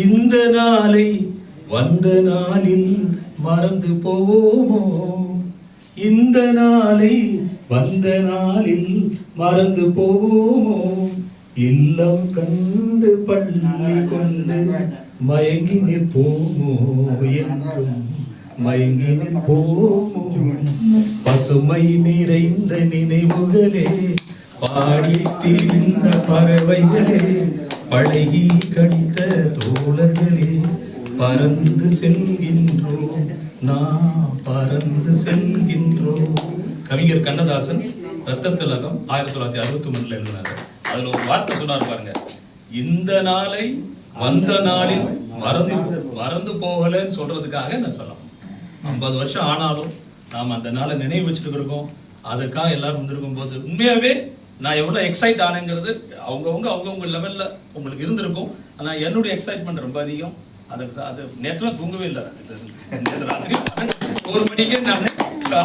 இந்த நாளை வந்த நாளில் மறந்து போவோமோ, இந்த நாளை வந்த நாளில் மறந்து போவோமோ, இல்லம் கண்டு பள்ளி கொண்டு மயங்கி நிற்போமோ, என்றும் மயங்கி நிற்போமோ. பசுமை நிறைந்த நினைவுகளே, பாடி திரிந்த பறவைகளே, பழகி கடித்த தோழர்களே, பறந்து செல்கின்றோம், நாம் பறந்து செல்கின்றோம். கவிஞர் கண்ணதாசன் ரத்த திலகம் 1963 எழுதினார். அதுல ஒரு வார்த்தை சொன்னார் பாருங்க, இந்த நாளை வந்த நாளில் மறந்து போகலன்னு சொல்றதுக்காக நான் சொல்லலாம். 50 வருஷம் ஆனாலும் நாம் அந்த நாளை நினைவு வச்சிருக்கிறோம். அதுக்காக எல்லாரும் வந்திருக்கும் போது உண்மையாவே நான் எவ்வளோ எக்ஸைட் ஆனேங்கிறது அவங்கவுங்க லெவலில் உங்களுக்கு இருந்திருக்கும். ஆனால் என்னுடைய எக்ஸைட்மெண்ட் ரொம்ப அதிகம். அது நேற்றுலாம் தூங்கவே இல்லை. ராத்திரி 1 மணிக்கே நான்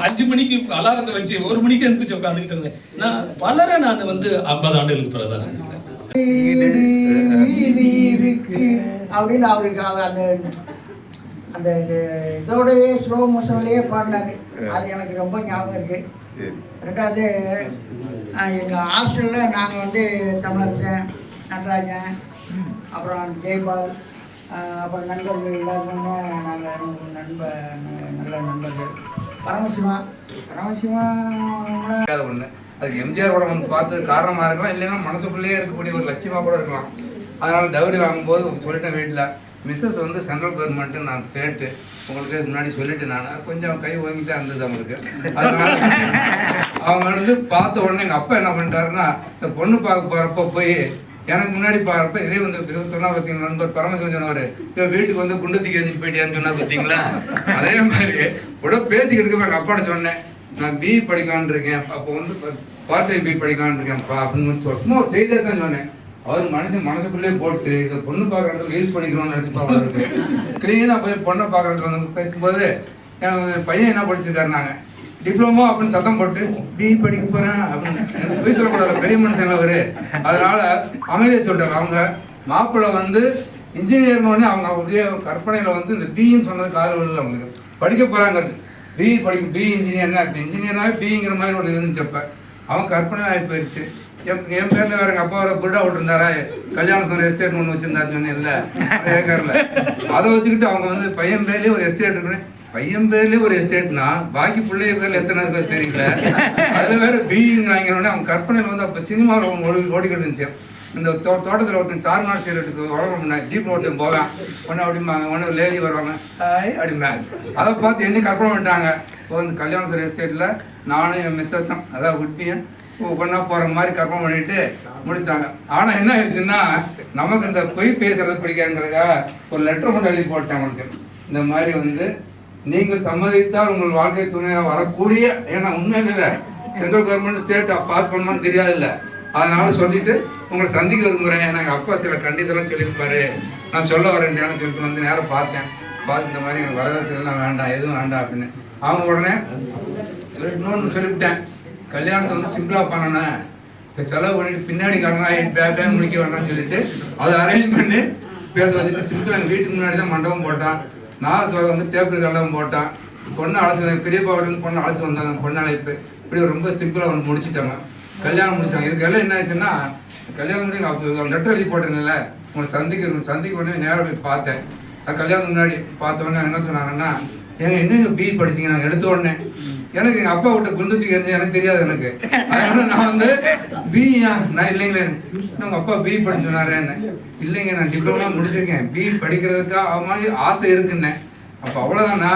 5 மணிக்கு அலாரத்தை வச்சு 1 மணிக்கு எழுந்திரிச்சு உட்காந்துக்கிட்டு இருந்தேன். நான் வந்து 50 ஆண்டுகளுக்கு பிறகு தான் செஞ்சுக்கிறேன் அப்படின்னு அவருக்கு அந்த அந்த இதோடய ஸ்லோ மோஷன்லேயே பாடினாரு. அது எனக்கு ரொம்ப ஞாபகம் இருக்குது. ரெண்டாவது எங்கள் ஹாஸ்டலில் நாங்கள் வந்து தமிழரசன், நடராஜன், அப்புறம் ஜெய்பால், அப்புறம் நண்பர்கள் எல்லாருமே நாங்கள் நல்ல நண்பர்கள். பரமசிவா ஒன்று அது எம்ஜிஆர் கூட வந்து பார்த்தது காரணமாக இருக்கலாம், இல்லைன்னா மனசுக்குள்ளேயே இருக்கக்கூடிய ஒரு லட்சியமாக கூட இருக்கலாம். அதனால் டவுரி வாங்கும்போது சொல்லிட்டேன் வீட்டில், மிஸ்ஸஸ் வந்து சென்ட்ரல் கவர்மெண்ட்டு நான் சேர்த்து உங்களுக்கு முன்னாடி சொல்லிட்டு நான் கொஞ்சம் கை வாங்கிட்டு இருந்தது அவங்களுக்கு. அதனால அவங்க வந்து பார்த்த உடனே எங்கள் அப்பா என்ன பண்ணிட்டாருன்னா, இந்த பொண்ணு பார்க்க போகிறப்ப போய் எனக்கு முன்னாடி பார்ப்ப இதே வந்து சொன்னா பார்த்தீங்களா, நண்பர் பரமசிவன் சொன்னவர் வீட்டுக்கு வந்து குண்டு தூக்கி எரிஞ்சு போயிட்டியான்னு சொன்னா பார்த்தீங்களா. அதே மாதிரி கூட பேசிக்கிட்டு இருக்க எங்கள் அப்பாட்ட சொன்னேன், நான் பிஇ படிக்கலான் இருக்கேன், அப்போ வந்து பார்ட் டைம் பிஇ படிக்கலான் இருக்கேன்ப்பா அப்படின்னு சும்மா ஒரு செய்தியை தான் சொன்னேன். அவர் மனசுக்குள்ளே போட்டு இதை பொண்ணு பார்க்குற இடத்துல யூஸ் பண்ணிக்கணும்னு நினச்சிப்பா அவருக்கு. கிளீனாக போய் பொண்ணை பார்க்குற இடத்துல வந்து பேசும்போது என் பையன் என்ன படிச்சிருக்காருனாங்க, டிப்ளமோ அப்படின்னு சத்தம் போட்டு பிஇ படிக்க போகிறேன் அப்படின்னு போய் சொல்லக்கூடாது, பெரிய மனுஷன் அவர். அதனால அமைதியை சொல்லிட்டாங்க. அவங்க மாப்பிள்ளை வந்து இன்ஜினியர்னோடனே அவங்க அப்படியே கற்பனையில் வந்து இந்த பிஇன்னு சொன்னது காதல் இல்லை, அவங்களுக்கு படிக்க போகிறாங்க. பிஇ இன்ஜினியர்னா இன்ஜினியர்னாவே பிஇங்கிற மாதிரி ஒரு இருந்துச்சு. அப்போ அவன் கற்பனை ஆகி போயிடுச்சு. என் பேரில் வேறு எங்கள் அப்பா வர புட்டா விட்டுருந்தாரா, கல்யாணம் சொன்ன எஸ்டேட் ஒன்று வச்சுருந்தாரு சொன்னேன் இல்லை ஏக்கரில். அதை வச்சுக்கிட்டு அவங்க வந்து பையன் பேர்லேயே ஒரு எஸ்டேட் இருக்குன்னு, பையன் பேர்லேயே ஒரு எஸ்டேட்னா பாக்கி பிள்ளைய பேரில் எத்தனை இருக்கோ தெரியல. அதில் வேறு பிஇங்கிறாங்கன்னொடனே அவங்க கற்பனையில் வந்து அப்போ சினிமாவில் ஓடிக்கிட்டு இருந்துச்சு. இந்த தோட்டத்தில் ஒருத்தன் சார்மார் சீரட்டுக்கு வளர ஜீப் ஓட்டம் போவேன், ஒன்று அப்படிம்பாங்க, ஒன்று லேடி வருவாங்க அப்படிம்பாங்க. அதை பார்த்து என்ன கற்பனை பண்ணிட்டாங்க. இப்போ வந்து கல்யாணம் சொல்ற எஸ்டேட்டில் நானும் என் மிஸ்ஸஸும் அதாவது குட்டியும் ஒன்றா போகிற மாதிரி கற்பனை பண்ணிட்டு முடித்தாங்க. ஆனால் என்ன ஆயிடுச்சுன்னா, நமக்கு இந்த பொய் பேசுறது பிடிக்காங்கிறதுக்காக ஒரு லெட்டர் மட்டும் எழுதி போட்டேன் அவங்களுக்கு. இந்த மாதிரி வந்து நீங்கள் சம்மதித்தால் உங்கள் வாழ்க்கை துணையாக வரக்கூடிய, ஏன்னா உண்மையில இல்லை சென்ட்ரல் கவர்மெண்ட் ஸ்டேட் பாஸ் பண்ணணும்னு தெரியாது இல்லை, அதனால சொல்லிட்டு உங்களை சந்திக்க விரும்புகிறேன். எனக்கு அப்பா சில கண்டிஷன்லாம் சொல்லியிருப்பாரு, நான் சொல்ல வரேன் சொல்லிட்டு வந்து நேரம் பார்த்தேன். பார்த்து இந்த மாதிரி எனக்கு வரதட்சணைலாம் வேண்டாம், எதுவும் வேண்டாம் அப்படின்னு. அவங்க உடனே சொல்லிட்டு சொல்லிவிட்டேன், கல்யாணத்தை வந்து சிம்பிளாக பண்ணணும், இப்போ செலவு பண்ணிட்டு பின்னாடி கடனாக பேக் முடிக்க வேண்டாம்னு சொல்லிட்டு அதை அரேஞ்ச் பண்ணி பேச வச்சுட்டு சிம்பிளாக எங்கள் வீட்டுக்கு முன்னாடி தான் மண்டபம் போட்டான். நான் சொல்ல வந்து டேபிள் கண்டபம் போட்டான். பொண்ணு அழைச்சி பெரியப்பாவிலேருந்து பொண்ணு அழைச்சி வந்தாங்க. பொண்ணு அழைப்பு இப்படி ரொம்ப சிம்பிளாக வந்து முடிச்சுட்டாங்க, கல்யாணம் முடிச்சாங்க. இதுக்கெல்லாம் என்ன ஆச்சுன்னா, கல்யாணம் முன்னாடி அப்போ லெட்டர் எழுதி போட்டேன்ல, உங்களை சந்திக்க உடனே நேராக போய் பார்த்தேன். அது கல்யாணத்துக்கு முன்னாடி பார்த்த உடனே என்ன சொன்னாங்கன்னா, எங்கே பிஇ படிச்சிங்க நாங்கள் எடுத்த உடனே எனக்கு எங்கள் அப்பா விட்ட குண்டுத்துக்கு இருந்து எனக்கு தெரியாது எனக்கு. அதனால நான் வந்து பிஇயா நான் இல்லைங்களே, உங்கள் அப்பா பிஇ படிச்சு சொன்னாரேன்னு. இல்லைங்க நான் டிப்ளமா முடிச்சிருக்கேன், பிஇ படிக்கிறதுக்காக அவ மாதிரி ஆசை இருக்குன்னேன். அப்போ அவ்வளோதானா,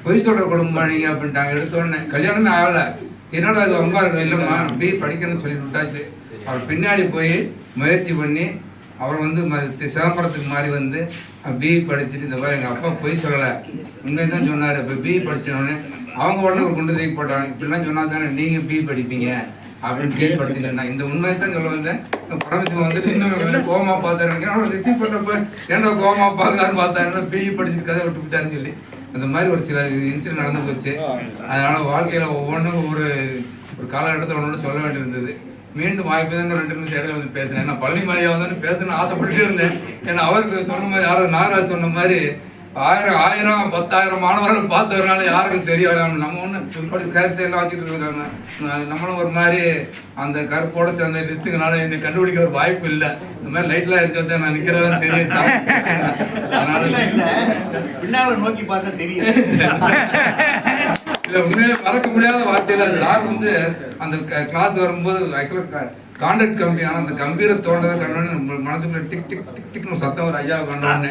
பொய் சொல்கிற குடும்பம் நீங்கள் அப்படின்ட்டாங்க. எடுத்த உடனே கல்யாணமே ஆகலை. என்னோட அது ரொம்ப இருக்கும். இல்லைம்மா நான் பிஇ படிக்கணும்னு சொல்லி விட்டாச்சு. அவர் பின்னாடி போய் முயற்சி பண்ணி அவர் வந்து சிதம்பரத்துக்கு மாதிரி வந்து பிஇ படிச்சுட்டு இந்த மாதிரி எங்கள் அப்பா பொய் சொல்லலை, உண்மையை தான் சொன்னார். இப்போ பிஇ படிச்சிடனே அவங்க உடனே ஒரு குண்டு தூக்கி போட்டாங்க. இப்படிலாம் சொன்னால் தானே நீங்கள் பிஇ படிப்பீங்க அப்படின்னு பிஇ படிச்சுக்கலன்னா இந்த உண்மையை தான் சொல்ல வந்தேன். பரமசிவம் வந்துட்டு இன்னும் கோமா பார்த்தாரு, ரிசீவ் பண்ணுறப்ப ஏன்னா கோமா பார்க்கலான்னு பார்த்தாருன்னா பிஇ படிச்சு கதை விட்டு விட்டாருன்னு சொல்லி அந்த மாதிரி ஒரு சில இன்சிடென்ட் நடந்து போச்சு. அதனால் வாழ்க்கையில் ஒவ்வொன்றும் ஒரு காலகட்டத்தில் ஒன்று சொல்ல வேண்டியிருந்தது. மீண்டும் வாய்ப்பு தான் 2 நிமிஷம் இடையில வந்து பேசுனேன். நான் பழனி மலையா வந்து பேசணும்னு ஆசைப்பட்டு இருந்தேன். ஏன்னா அவருக்கு சொன்ன மாதிரி யாராவது நாகராஜ் சொன்ன மாதிரி 1000 10,000 மாணவர்கள் பார்த்ததுனால யாருக்கும் தெரியாது. நம்ம ஒன்று கருத்து எல்லாம் வச்சுட்டு இருக்காங்க. நம்மளும் ஒரு மாதிரி அந்த கருப்போட சேர்ந்த லிஸ்ட்டுக்குனால என்னை கண்டுபிடிக்க ஒரு வாய்ப்பு இல்லை. இந்த மாதிரி லைட்லாம் எடுத்து வந்தா நான் நிற்கிறதான் தெரியும். அதனால நோக்கி பார்த்தா தெரியும். இல்லை உண்மையிலே மறக்க முடியாத வார்த்தையில சார் வந்து அந்த கிளாஸ் வரும்போது ஆக்சுவலாக கான்ட்ராக்ட் கம்பெனி, ஆனால் அந்த கம்பீர தோன்றதை கண்டோன்னு மனசுக்குள்ள டிக் டிக் டிக் டிக்னு சத்தம் ஒரு ஐயாவை கண்டோன்னு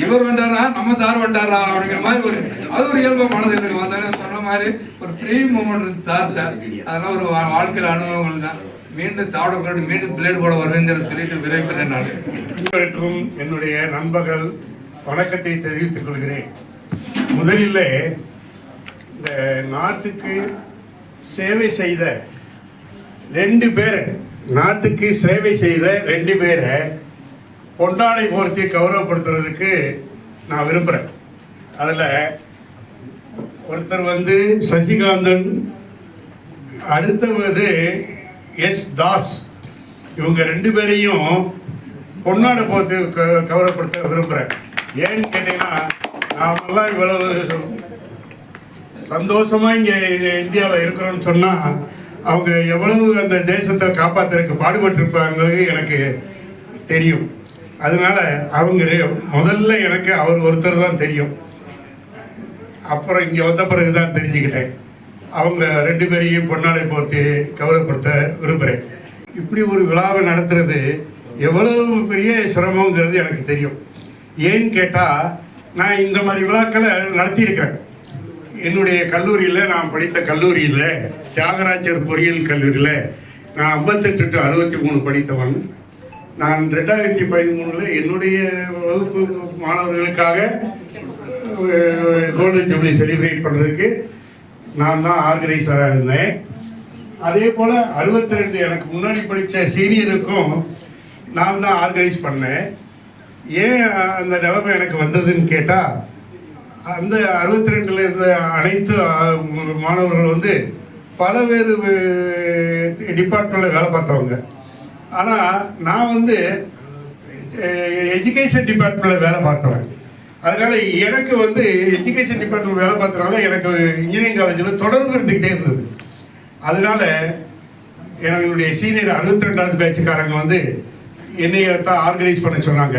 இவர் வந்தாரா நம்ம சார் வந்தாரா அப்படிங்கிற மாதிரி அது ஒரு இயல்பா மனது எனக்கு வந்தாலும் சொன்ன மாதிரி ஒரு ஃப்ரீ மூமெண்ட் இருந்து சார் தான். அதெல்லாம் ஒரு வாழ்க்கையில் அனுபவங்கள் தான். மீண்டும் சாப்பிட போட்டு மீண்டும் பிளேடு போட வருவேங்கிற சொல்லிட்டு விரைப்பேன். நான் அனைவருக்கும் என்னுடைய நண்பர்கள் வணக்கத்தை தெரிவித்துக் கொள்கிறேன். முதலில் இந்த நாட்டுக்கு சேவை செய்த 2 பேரை, நாட்டுக்கு சேவை செய்த 2 பேரை பொன்னாடை போர்த்தி கௌரவப்படுத்துறதுக்கு நான் விரும்புகிறேன். அதில் ஒருத்தர் வந்து சசிகாந்தன், அடுத்தது எஸ் தாஸ். இவங்க 2 பேரையும் பொன்னாடை போர்த்தி கௌரவப்படுத்த விரும்புகிறேன். ஏன்னு கேட்டீங்கன்னா, நாமெல்லாம் இவ்வளவு சந்தோஷமாக இங்கே இந்தியாவில் இருக்கிறோன்னு சொன்னால் அவங்க எவ்வளவு அந்த தேசத்தை காப்பாற்றுறதுக்கு பாடுபட்டிருப்பாங்கிறது எனக்கு தெரியும். அதனால அவங்க முதல்ல எனக்கு அவர் ஒருத்தர் தான் தெரியும். அப்புறம் இங்கே வந்த பிறகு தான் தெரிஞ்சுக்கிட்டேன். அவங்க 2 பேரையும் பொன்னாடை போர்த்தி கௌரவப்படுத்த விரும்புகிறேன். இப்படி ஒரு விழாவை நடத்துறது எவ்வளவு பெரிய சிரமங்கிறது எனக்கு தெரியும். ஏன்னு கேட்டால், நான் இந்த மாதிரி விழாக்களை நடத்தியிருக்கிறேன். என்னுடைய கல்லூரியில், நான் படித்த கல்லூரியில், தியாகராஜர் பொறியியல் கல்லூரியில் நான் 58 to 63 படித்தவன். நான் 2013 என்னுடைய வகுப்பு மாணவர்களுக்காக கோல்டன் ஜூப்ளி செலிப்ரேட் பண்ணுறதுக்கு நான் தான் ஆர்கனைசராக இருந்தேன். அதே போல் 62 எனக்கு முன்னாடி படித்த சீனியருக்கும் நான் தான் ஆர்கனைஸ் பண்ணேன். ஏன் அந்த நிலைமை எனக்கு வந்ததுன்னு கேட்டால், அந்த 62 இருந்த அனைத்து மாணவர்கள் வந்து பலவேறு டிபார்ட்மெண்ட்டில் வேலை பார்த்தவங்க. ஆனால் நான் வந்து எஜுகேஷன் டிபார்ட்மெண்ட்டில் வேலை பார்த்தவன். அதனால் எனக்கு வந்து எஜுகேஷன் டிபார்ட்மெண்ட் வேலை பார்த்ததுனால எனக்கு இன்ஜினியரிங் காலேஜில் தொடர்பு இருந்துக்கிட்டே இருந்தது. அதனால் என்னுடைய சீனியர் 62வது பேட்சுக்காரங்க வந்து என்னைய தான் ஆர்கனைஸ் பண்ண சொன்னாங்க.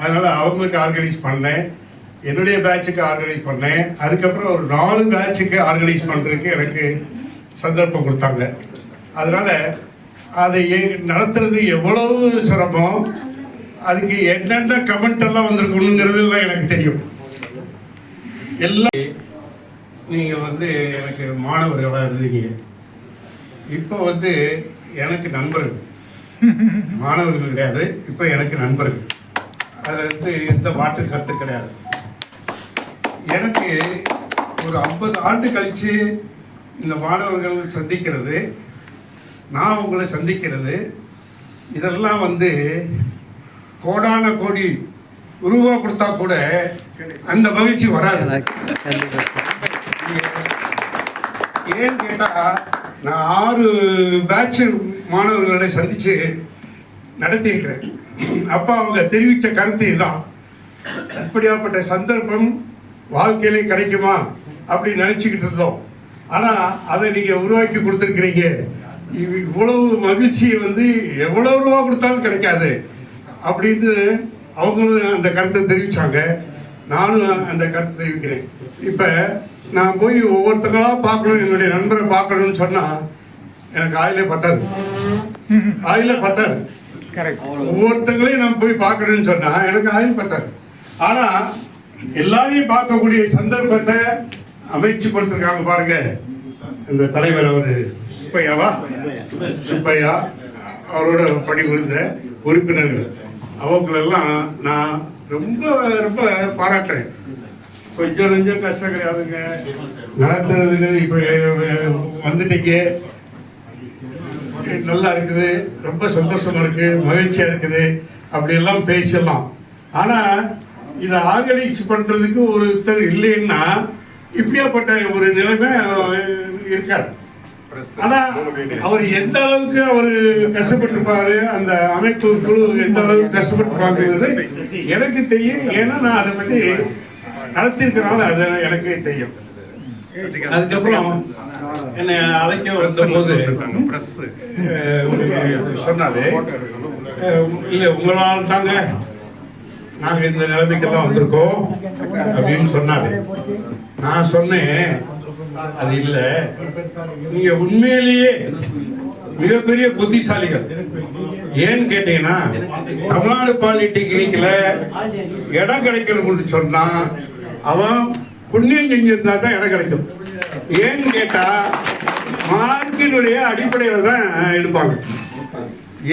அதனால் அவங்களுக்கு ஆர்கனைஸ் பண்ணேன், என்னுடைய பேட்சுக்கு ஆர்கனைஸ் பண்ணேன். அதுக்கப்புறம் ஒரு 4 பேட்சுக்கு ஆர்கனைஸ் பண்ணுறதுக்கு எனக்கு சந்தர்ப்பம் கொடுத்தாங்க. அதனால் அதை நடத்துறது எவ்வளவு சிரமம், அதுக்கு என்னென்ன கமெண்ட் எல்லாம் வந்திருக்கணுங்கிறதுலாம் எனக்கு தெரியும். எல்லாம் நீங்கள் வந்து எனக்கு மாணவர்களாக இருந்தீங்க. இப்போ வந்து எனக்கு நண்பர்கள், மாணவர்கள் கிடையாது, இப்போ எனக்கு நண்பர்கள். அதில் வந்து எந்த மாற்று கருத்து கிடையாது. எனக்கு ஒரு 50 ஆண்டு கழித்து இந்த மாணவர்கள் சந்திக்கிறது, நான் உங்களை சந்திக்கிறது, இதெல்லாம் வந்து கோடான கோடி ரூபா கொடுத்தா கூட அந்த மகிழ்ச்சி வராது. ஏன்னு கேட்டால், நான் 6 பேட்ச் மாணவர்களை சந்தித்து நடத்தியிருக்கிறேன். அப்போ அவங்க தெரிவித்த கருத்து இதுதான், இப்படியாப்பட்ட சந்தர்ப்பம் வாழ்க்கையிலே கிடைக்குமா அப்படின்னு நினச்சிக்கிட்டு இருந்தோம். ஆனால் அதை நீங்கள் உருவாக்கி கொடுத்துருக்கிறீங்க. இவ்வளவு மகிழ்ச்சியை வந்து எவ்வளோ ரூபா கொடுத்தாலும் கிடைக்காது அப்படின்னு அவங்களும் அந்த கருத்தை தெரிவித்தாங்க. நானும் அந்த கருத்தை தெரிவிக்கிறேன். இப்போ நான் போய் ஒவ்வொருத்தங்களாக பார்க்கணும், என்னுடைய நண்பரை பார்க்கணும்னு சொன்னால் எனக்கு ஆயிலே பத்தாது. ஒவ்வொருத்தங்களையும் நான் போய் பார்க்கணும்னு சொன்னால் எனக்கு ஆயில் பத்தாது. ஆனால் எல்லாரையும் பார்க்கக்கூடிய சந்தர்ப்பத்தை அமைச்சு கொடுத்துருக்காங்க பாருங்க. இந்த தலைவர் அவர் சுப்பையா அவரோட பணிபுரிந்த உறுப்பினர்கள், அவங்களெல்லாம் நான் ரொம்ப ரொம்ப பாராட்டுறேன். கொஞ்சம் கொஞ்சம் கஷ்டம் கிடையாதுங்க நடத்துறதுக்கு. இப்போ வந்துட்டீங்க, நல்லா இருக்குது, ரொம்ப சந்தோஷமா இருக்கு, மகிழ்ச்சியா இருக்குது, அப்படியெல்லாம் பேசலாம். ஆனால் இதை ஆர்கனைஸ் பண்ணுறதுக்கு ஒருத்தர் இல்லைன்னா இப்படியாப்பட்ட ஒரு நிலைமை இருக்காது. ஆனா அவர் எந்த அளவுக்கு அவர் கஷ்டப்பட்டிருப்பாரு, அந்த அமைப்பு குழு எந்த அளவுக்கு கஷ்டப்பட்டிருப்பாங்கிறது எனக்கு தெரியும். ஏன்னா நான் அதை பத்தி நடத்திருக்கிறனால அது எனக்கு தெரியும். அதுக்கப்புறம் என்னை அழைக்க வந்தபோது சொன்னாரு, இல்லை உங்களால் தாங்க நாங்க இந்த நிலைமைக்கெல்லாம் வந்திருக்கோம் அப்படின்னு சொன்னாரு. நான் சொன்னேன், அது இல்ல, நீங்க உண்மையிலேயே மிகப்பெரிய புத்திசாலிகள். ஏன்னு கேட்டீங்கன்னா, தமிழ்நாடு பாலிடெக்னிக்ல இடம் கிடைக்கணும்னு சொன்னா அவன் புண்ணியம் செஞ்சிருந்தா தான் இடம் கிடைக்கும். ஏன்னு கேட்டா மார்க்கினுடைய அடிப்படையில தான் எடுப்பாங்க.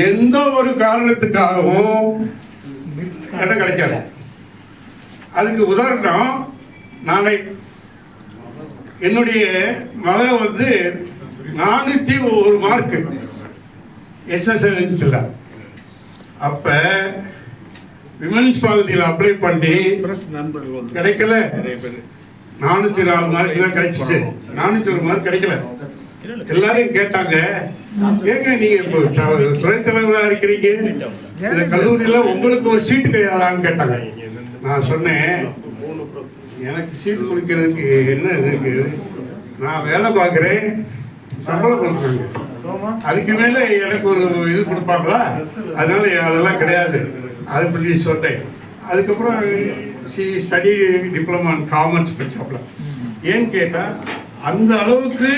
எந்த ஒரு காரணத்துக்காகவும் இடம் கிடைக்காது. அதுக்கு உதாரணம், நாளை என்னுடைய மகன் வந்து 401 மார்க்கு SSLC அப்ப விமன்ஸ் பாலிட்டியில் அப்ளை பண்ணி கிடைக்கல. 404 மார்க் தான் கிடைச்சிச்சு. 401 மார்க் கிடைக்கல. எல்லாரும் கேட்டாங்க, ஏங்க நீங்க இப்போ துறை தலைவராக இருக்கிறீங்க, இந்த கல்லூரியில உங்களுக்கு ஒரு சீட்டு கிடையாதான்னு கேட்டாங்க. நான் சொன்னேன், எனக்கு சீட்டு கொடுக்கறதுக்கு என்ன இருக்கு, நான் வேலை பார்க்குறேன், சம்பளம் கொடுக்குறாங்க, அதுக்கு மேல எனக்கு ஒரு இது கொடுப்பாங்களா, அதனால அதெல்லாம் கிடையாது. அதை பற்றி சொன்னேன். அதுக்கப்புறம் ஸ்டடி டிப்ளமா இன் காமர்ஸ் படிச்சாப்ல. ஏன்னு கேட்டா அந்த அளவுக்கு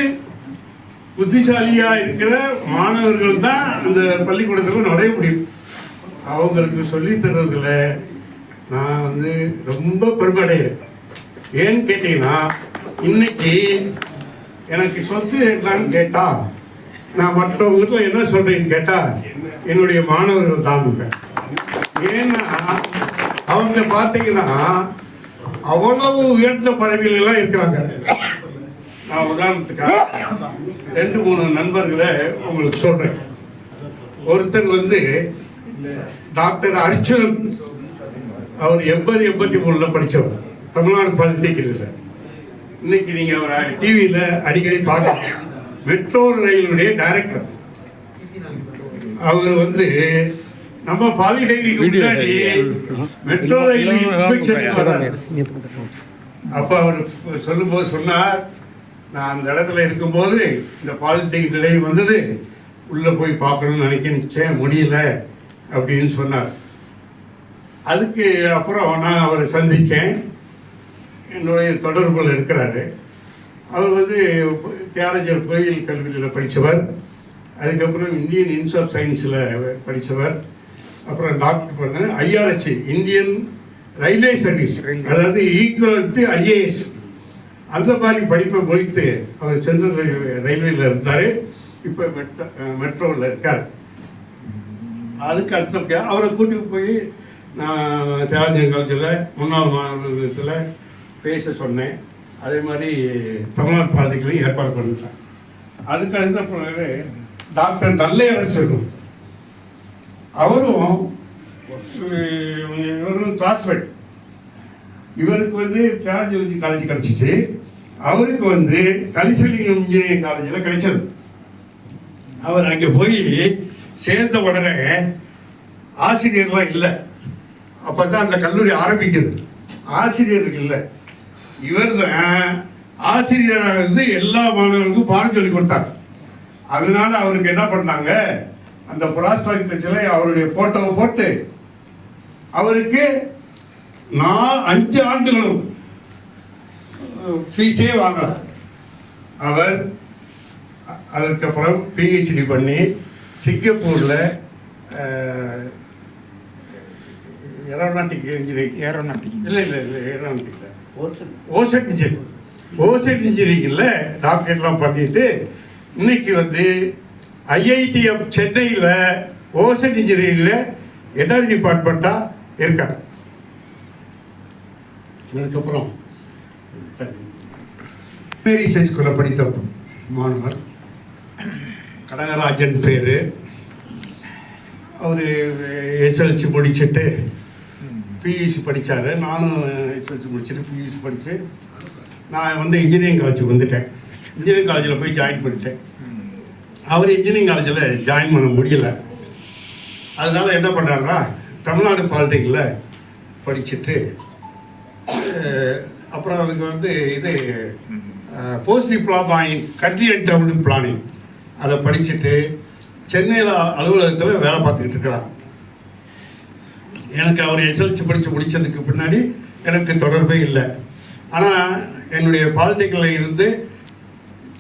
புத்திசாலியா இருக்கிற மாணவர்கள் தான் அந்த பள்ளிக்கூடத்தில் நுழைய முடியும். அவங்களுக்கு சொல்லி தர்றதுல நான் வந்து ரொம்ப பெருமையடைகிறேன். ஏன்னு கேட்டீங்கன்னா, இன்னைக்கு எனக்கு சொத்து என்னன்னு கேட்டா, நான் மற்றவங்க வீட்டில் என்ன சொல்றேன்னு கேட்டா என்னுடைய மாணவர்கள் தான். ஏன்னா அவங்க பார்த்தீங்கன்னா அவ்வளவு உயர்ந்த பதவிகள் எல்லாம் இருக்கிறாங்க. நான் உதாரணத்துக்காக 2-3 நண்பர்களை உங்களுக்கு சொல்றேன். ஒருத்தர் வந்து டாக்டர் அர்ச்சுனன், அவர் 80-83 படித்தவர், தமிழ்நாடு பாலிடெக்னிக்ல. இன்னைக்கு நீங்க அவர் டிவியில அடிக்கடி பார்க்கலாம். Metro ரயிலுடைய director. அவர் வந்து நம்ம பாலிடெக்னிக் முன்னாடி மெட்ரோ ரயில் இன்ஸ்பெக்ஷனுக்கு வர்றாரு. அப்ப அவர் சொல்லும்போது சொன்னார், நான் அந்த இடத்துல இருக்கும்போது இந்த பாலிடெக்னிக் நிலையை வந்தது, உள்ள போய் பார்க்கணும்னு நினைச்சேன், முடியல அப்படின்னு சொன்னார். அதுக்கு அப்புறம் நான் அவரை சந்தித்தேன். என்னுடைய தொடர்பில் இருக்கிறாரு. அவர் வந்து தியாகராஜர் கோயில் கல்வியில் படித்தவர். அதுக்கப்புறம் இந்தியன் இன்ஸ்டியூட் ஆஃப் சயின்ஸில் படித்தவர். அப்புறம் டாக்டர் பண்ண IRSC, இந்தியன் ரயில்வே சர்வீஸ், அதாவது ஈக்குவல் டு IAS, அந்த மாதிரி படிப்பை முடித்து அவர் சென்ட்ரல் ரயில்வேல இருந்தார். இப்போ மெட்ரோவில் இருக்கார். அதுக்கு அடுத்த அவரை கூட்டிட்டு போய் நான் தியாகராஜர் காலேஜில் முன்னாள் மாணவர்களிடத்தில் பேச சொன்னேன். அதே மாதிரி தமிழ்நாடு பாலிடெக்னிக் ஏற்பாடு பண்ணிட்டேன். அதுக்கு அடுத்த பிறகு டாக்டர் நல்லரசு, அவரும் இவரும் கிளாஸ்மேட். இவருக்கு வந்து தியாகராஜர் காலேஜ் கிடைச்சிச்சு, அவருக்கு வந்து கலிசலிங்கம் இன்ஜினியரிங் காலேஜில் கிடைச்சது. அவர் அங்கே போய் சேர்ந்த உடனே ஆசிரியர்லாம் இல்லை. அப்போ தான் அந்த கல்லூரி ஆரம்பிக்குது. ஆசிரியர்கள் இல்லை. இவர் தான் ஆசிரியராக இருந்து எல்லா மாணவர்களுக்கும் பாடம் சொல்லி கொடுத்தார். அதனால அவருக்கு என்ன பண்ணாங்க, அந்த புராஸ்டாக்டச்சில் அவருடைய போட்டோவை போட்டு அவருக்கு 5 ஆண்டுகளும் ஃபீஸே வாங்கலாம். அவர் அதுக்கப்புறம் PhD பண்ணி சிங்கப்பூரில் ஏரோநாட்டிக் ஓசட் இன்ஜினியரிங்கில் டாக்டரேட்லாம் பண்ணிட்டு இன்னைக்கு வந்து IITM சென்னையில் ஓசட் இன்ஜினியரிங்கில் எனர்ஜி டிபார்ட்மெண்ட்டாக இருக்கார். அதுக்கப்புறம் மேரிஸ் ஹைஸ்கூலில் படித்த மாணவர் கனகராஜன் பேர். அவர் SLC முடிச்சுட்டு PUC படித்தார். நானும் SLC முடிச்சுட்டு PUC படித்து நான் வந்து இன்ஜினியரிங் காலேஜுக்கு வந்துட்டேன். இன்ஜினியரிங் காலேஜில் போய் ஜாயின் பண்ணிட்டேன். அவர் இன்ஜினியரிங் காலேஜில் ஜாயின் பண்ண முடியல. அதனால என்ன பண்ணுறாருன்னா தமிழ்நாடு பாலிடெக்னிக்கில் படிச்சுட்டு அப்புறம் அதுக்கு வந்து இது post diploma in country and down planning அதை படிச்சுட்டு சென்னையில் அலுவலகத்தில் வேலை பார்த்துக்கிட்டு இருக்கிறார். எனக்கு அவர் எஸ்எல்சி படித்து முடித்ததுக்கு பின்னாடி எனக்கு தொடர்பே இல்லை. ஆனால் என்னுடைய பாலிடெக்னிக்கில் இருந்து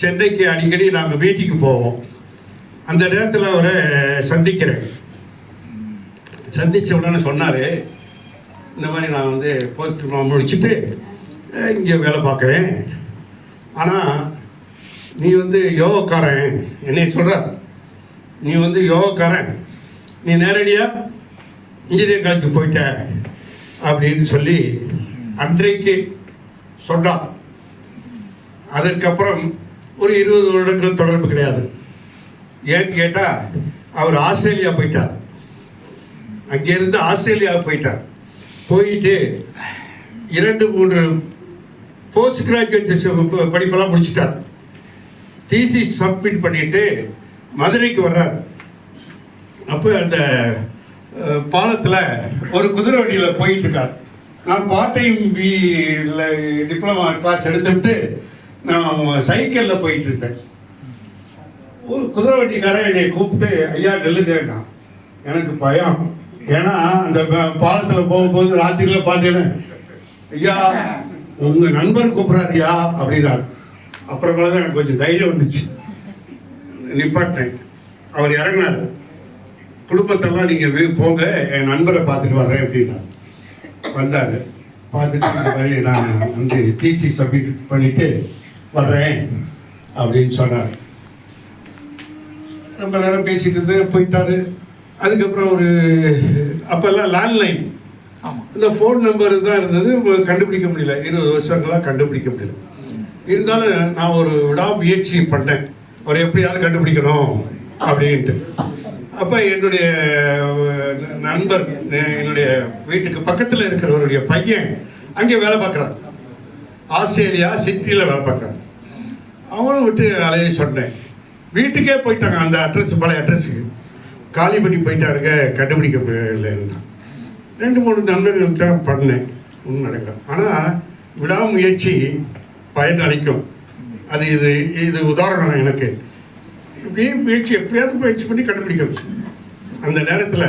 சென்னைக்கு அடிக்கடி நாங்கள் மீட்டிங்கு போவோம். அந்த நேரத்தில் அவரை சந்திக்கிறேன். சந்தித்த உடனே சொன்னார், இந்த மாதிரி நான் வந்து போஸ்ட் டிப்ளமா முடிச்சுட்டு இங்கே வேலை பார்க்குறேன். ஆனால் நீ வந்து யோகக்காரன், என்னை சொல்கிறார், நீ வந்து யோகக்காரன், நீ நேரடியாக இன்ஜினியரிங் காலேஜுக்கு போயிட்ட அப்படின்னு சொல்லி அன்றைக்கு சொல்கிறான். அதுக்கப்புறம் ஒரு 20 வருடங்கள் தொடர்பு கிடையாது. ஏன்னு கேட்டால் அவர் ஆஸ்திரேலியா போயிட்டார். அங்கேருந்து ஆஸ்திரேலியா போயிட்டார். போயிட்டு 2-3 போஸ்ட் கிராஜுவேட் படிப்பெல்லாம் முடிச்சிட்டார். தீசிஸ் சப்மிட் பண்ணிட்டு மதுரைக்கு வர்றார். அப்போ அந்த பாலத்தில் ஒரு குதிரை வண்டியில் போயிட்டு இருக்கார். நான் பார்ட் டைம் டிப்ளமா கிளாஸ் எடுத்துவிட்டு நான் சைக்கிளில் போயிட்டு இருந்தேன். ஒரு குதிரை வண்டிக்காரன் என்னை கூப்பிட்டு, ஐயா நெல்லுங்கண்ணா. எனக்கு பயம். ஏன்னா அந்த பாலத்தில் போகும்போது ராத்திரியில் பார்த்தீங்கன்னா, ஐயா உங்கள் நண்பர் கூப்பிட்றாருயா அப்படின்னாரு. அப்புறமேல தான் எனக்கு கொஞ்சம் தைரியம் வந்துச்சு, நிப்பாட்டினேன். அவர் இறங்கினார். குடும்பத்தெல்லாம் நீங்கள் போங்க, என் நண்பரை பார்த்துட்டு வர்றேன் அப்படின்னா வந்தார். பார்த்துட்டு இந்த மாதிரி நான் வந்து டிசி சப்மிட் பண்ணிவிட்டு வர்றேன் அப்படின்னு சொன்னார். ரொம்ப நேரம் பேசிட்டு இருந்து போயிட்டாரு. அதுக்கப்புறம் ஒரு அப்போல்லாம் லேண்ட்லைன், இந்த ஃபோன் நம்பர் தான் இருந்தது, கண்டுபிடிக்க முடியல. 20 வருஷங்களாக கண்டுபிடிக்க முடியல. இருந்தாலும் நான் ஒரு விடாமுயற்சி பண்ணேன், அவர் எப்படியாவது கண்டுபிடிக்கணும் அப்படின்ட்டு. அப்போ என்னுடைய நண்பர், என்னுடைய வீட்டுக்கு பக்கத்தில் இருக்கிறவருடைய பையன் அங்கே வேலை பார்க்குறான். ஆஸ்திரேலியா சிட்னியில் வேலை பார்க்குறான். அவனும் விட்டு அலைய சொன்னேன். வீட்டுக்கே போயிட்டாங்க, அந்த அட்ரஸ் பழைய அட்ரஸுக்கு காலி பண்ணி போயிட்டாருங்க, கண்டுபிடிக்க முடியலைன்னா. 2-3 நண்பர்கள்ட்ட பண்ணேன், ஒன்றும் நடக்கல. ஆனால் விடாமுயற்சி பயன் அளிக்கும். அது இது உதாரணம் எனக்கு. இப்படியே எப்படியாவது முயற்சி பண்ணி கண்டுபிடிக்கணும். அந்த நேரத்தில்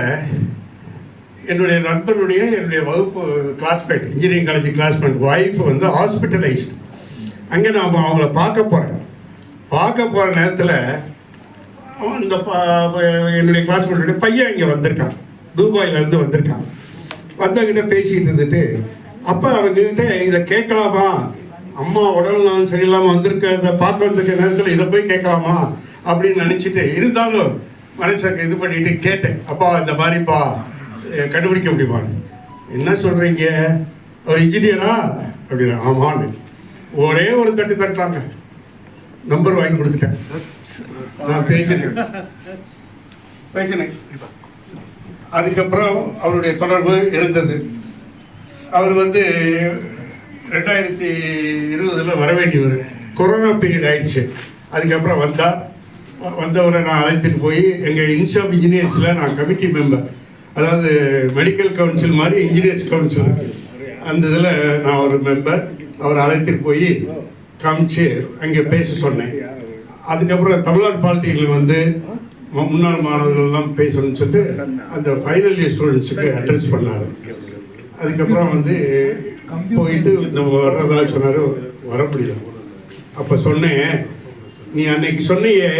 என்னுடைய என்னுடைய வகுப்பு classmate, engineering college classmate wife வந்து ஹாஸ்பிட்டலைஸ்டு. அங்கே நான் அவங்கள பார்க்க போகிற நேரத்தில் இந்த என்னுடைய கிளாஸ்மேட்டுடைய பையன் இங்கே வந்திருக்கான், துபாயிலேருந்து வந்திருக்கான். வந்தவங்கிட்ட பேசிகிட்டு இருந்துட்டு, அப்போ அவங்ககிட்ட இதை கேட்கலாமா, அம்மா உடல்நலம் சரியில்லாமல் வந்திருக்க, இதை பார்க்க வந்திருக்க நேரத்தில் இதை போய் கேட்கலாமா அப்படின்னு நினச்சிட்டு, இருந்தாலும் மனசுக்கு இது பண்ணிட்டு கேட்டேன். அப்பா இந்த மாதிரிப்பா கண்டுபிடிக்க முடியுமான்னு. என்ன சொல்கிறீங்க, ஒரு இன்ஜினியரா அப்படின்னா? ஆமான்னு ஒரே ஒரு தட்டுறாங்க. நம்பர் வாங்கி கொடுத்துட்டேன். நான் பேசினேன். அதுக்கப்புறம் அவருடைய தொடர்பு இருந்தது. அவர் வந்து 2020 வர வேண்டியவர், கொரோனா பீரியட் ஆயிடுச்சு. அதுக்கப்புறம் வந்தவரை நான் அழைச்சிட்டு போய் எங்கள் இன்ஸ்டியூட் ஆஃப் இன்ஜினியர்ஸில் நான் கமிட்டி மெம்பர், அதாவது மெடிக்கல் கவுன்சில் மாதிரி இன்ஜினியர்ஸ் கவுன்சில் இருக்குது, அந்த இதில் நான் ஒரு மெம்பர். அவர் அழைச்சிட்டு போய் காமிச்சு அங்கே பேச சொன்னேன். அதுக்கப்புறம் தமிழ்நாடு பாலிடெக்னிக்கில் வந்து முன்னாள் மாணவர்கள்லாம் பேசணும்னு சொல்லிட்டு அந்த ஃபைனல் இயர் ஸ்டூடெண்ட்ஸுக்கு அட்ரஸ் பண்ணார். அதுக்கப்புறம் வந்து போயிட்டு நம்ம வர்றதா சொன்னார், வர முடியல. அப்போ சொன்னேன், நீ அன்னைக்கு சொன்னியே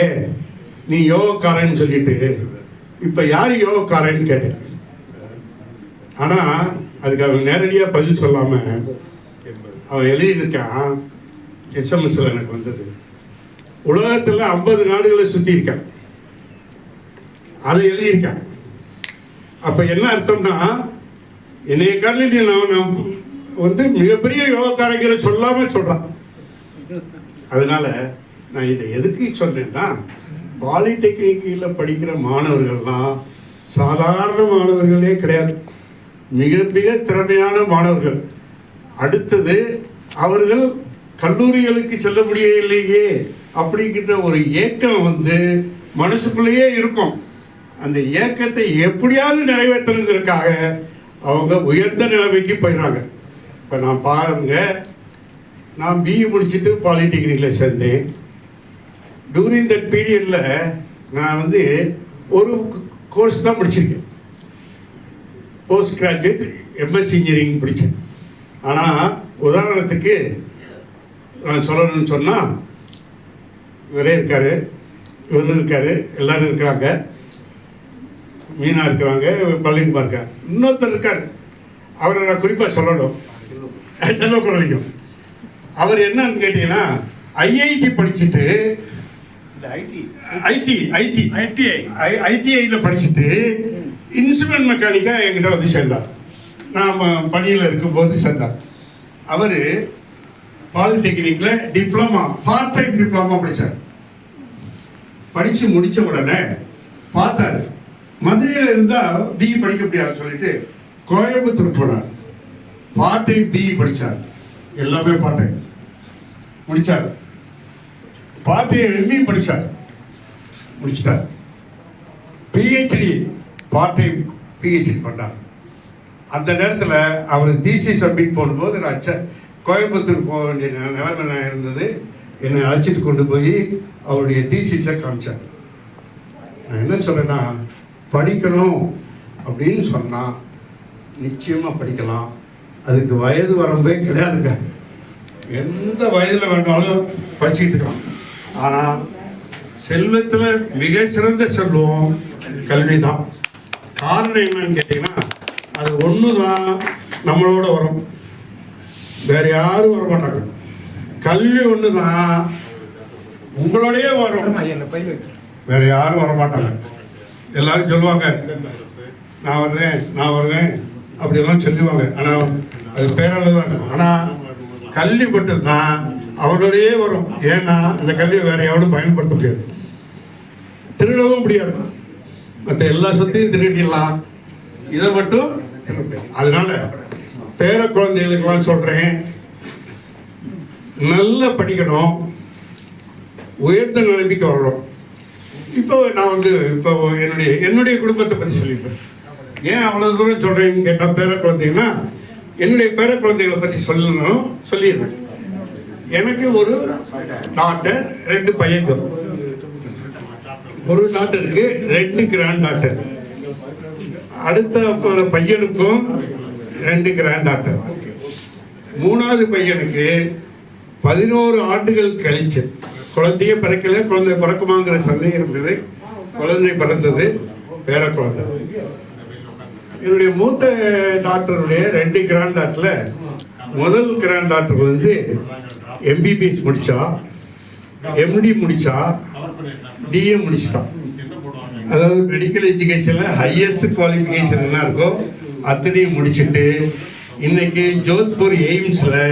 நீ யோகக்காரன்னு சொல்லிட்டு, இப்போ யார் யோகக்காரன்னு கேட்டேன். ஆனால் அதுக்கு அவன் நேரடியாக பதில் சொல்லாமல் அவன் எழுதியிருக்கான். எஸ்எம்எஸ்ல எனக்கு வந்தது, உலகத்தில் 50 நாடுகளை சுற்றி இருக்கான், அதை எழுதியிருக்கான். அப்போ என்ன அர்த்தம்னா, என்னைய காரணி நான் வந்து மிகப்பெரிய யோகக்காரங்கிற சொல்லாமல் சொல்கிறான். அதனால நான் இதை எதுக்கு சொன்னேன்னா, பாலிடெக்னிக்கில் படிக்கிற மாணவர்கள்லாம் சாதாரண மாணவர்களே கிடையாது, மிக மிக திறமையான மாணவர்கள். அடுத்தது அவர்கள் கல்லூரிகளுக்கு செல்ல முடியலையே அப்படிங்கிற ஒரு ஏக்கம் வந்து மனசுக்குள்ளேயே இருக்கும். அந்த ஏக்கத்தை எப்படியாவது நிறைவேற்றுறதுக்காக அவங்க உயர்ந்த நிலைமைக்கு போயிடுறாங்க. இப்போ நான் பாருங்க, நான் பிஇ முடிச்சுட்டு பாலிடெக்னிக்கில் சேர்ந்தேன். டூரிங் தட் பீரியடில் நான் வந்து ஒரு கோர்ஸ் தான் முடிச்சிருக்கேன், போஸ்ட் கிராஜுவேட் எம்எஸ்சி இன்ஜினியரிங் படித்தேன். ஆனால் உதாரணத்துக்கு நான் சொல்லணும்னு சொன்னால், இவரே இருக்கார், இவரும் இருக்கார், எல்லோரும் இருக்கிறாங்க, மீனா இருக்கிறாங்க, பழனிக்குமார் இருக்கார், இன்னொருத்தர் இருக்கார். அவரை நான் குறிப்பாக சொல்லணும், செல்வக்குறளிக்கும். அவர் என்னன்னு கேட்டிங்கன்னா, ஐஐடி படிச்சுட்டு ஐடிஐயில் படிச்சுட்டு இன்ஸ்ட்ருமெண்ட் மெக்கானிக்காக என்கிட்ட வந்து சேர்ந்தார். நாம் பணியில் இருக்கும்போது சேர்ந்தார். அவர் பாலிடெக்னிக்கில் டிப்ளமா, பார்ட் டைம் டிப்ளமா படித்தார். படித்து முடித்த உடனே பார்த்தார், மதுரையில் இருந்தால் பிஇ படிக்க முடியாதுன்னு சொல்லிட்டு கோயம்புத்தூர் போனார். பார்ட் டைம் பிஇ படித்தார், எல்லாமே பார்ட் டைம் முடித்தார். பார்ட் டைம் எம்இ படித்தார், முடிச்சிட்டார். பிஹெச்டி பார்ட் டைம் பிஹெச்டி பண்ணார். அந்த நேரத்தில் அவர் தீசி சப்மிட் போடும்போது நான் கோயம்புத்தூர் போக வேண்டிய நிலைமை இருந்தது. என்னை அழைச்சிட்டு கொண்டு போய் அவருடைய தீசிஸை காமிச்சார். நான் என்ன சொல்கிறேன்னா, படிக்கணும் அப்படின்னு சொன்னால் நிச்சயமாக படிக்கலாம். அதுக்கு வயது வரம்பே கிடையாதுங்க, எந்த வயதில் வேண்டாலும் படிச்சுக்கிட்டு இருக்கலாம். ஆனால் செல்வத்தில் மிக சிறந்த செல்வம் கல்வி தான். காரணம் என்னன்னு கேட்டிங்கன்னா, அது ஒன்று தான் நம்மளோட வரும், வேறு யாரும் வர மாட்டாங்க. கல்வி ஒன்று தான் உங்களோடையே வரும், வேறு யாரும் வர மாட்டாங்க. எல்லாரும் சொல்லுவாங்க நான் வருவேன் அப்படியெல்லாம் சொல்லுவாங்க. ஆனால் அது பேரளவு தான். ஆனால் கல்வி மட்டும் தான் அவரோடையே வரும். ஏன்னா அந்த கல்வியை வேறு எவனும் பயன்படுத்த முடியாது, திருடவும் முடியாது. மற்ற எல்லா சொத்தையும் திருடிடலாம், இதை மட்டும் திருட முடியாது. அதனால பேர குழந்தைகளுக்கெல்லாம் சொல்கிறேன், நல்லா படிக்கணும், உயர்ந்த நிலைமைக்கு வரணும். இப்போ நான் வந்து என்னுடைய குடும்பத்தை பற்றி சொல்லிடுறேன். ஏன் அவ்வளோ தூரம் சொல்கிறேன்னு கேட்டால், பேர குழந்தைங்கன்னா என்னுடைய பேர குழந்தைகளை பற்றி சொல்லிடுறேன். எனக்கு ஒரு டாக்டர், 2 பையன்கள். ஒரு டாக்டருக்கு 2 கிராண்ட் டாக்டர், அடுத்த பையனுக்கும் 2 கிராண்ட் டாக்டர். 3வது பையனுக்கு 11 ஆண்டுகள் கழிச்சு குழந்தையே பிறக்கல, குழந்தை பிறக்குமாங்கிற சந்தேகம் இருந்தது. குழந்தை பிறந்தது, பேர குழந்தை. என்னுடைய மூத்த டாக்டருடைய 2 கிராண்ட் டாக்டரில் முதல் கிராண்ட் டாக்டர் வந்து எம்பிபிஎஸ் முடித்தா, எம்டி முடித்தா, டிஏ முடிச்சிட்டான். அதாவது மெடிக்கல் எஜுகேஷனில் ஹையஸ்ட் குவாலிஃபிகேஷன் என்ன இருக்கோ அத்தனையும் முடிச்சுட்டு இன்னைக்கு ஜோத்பூர் எய்ம்ஸில்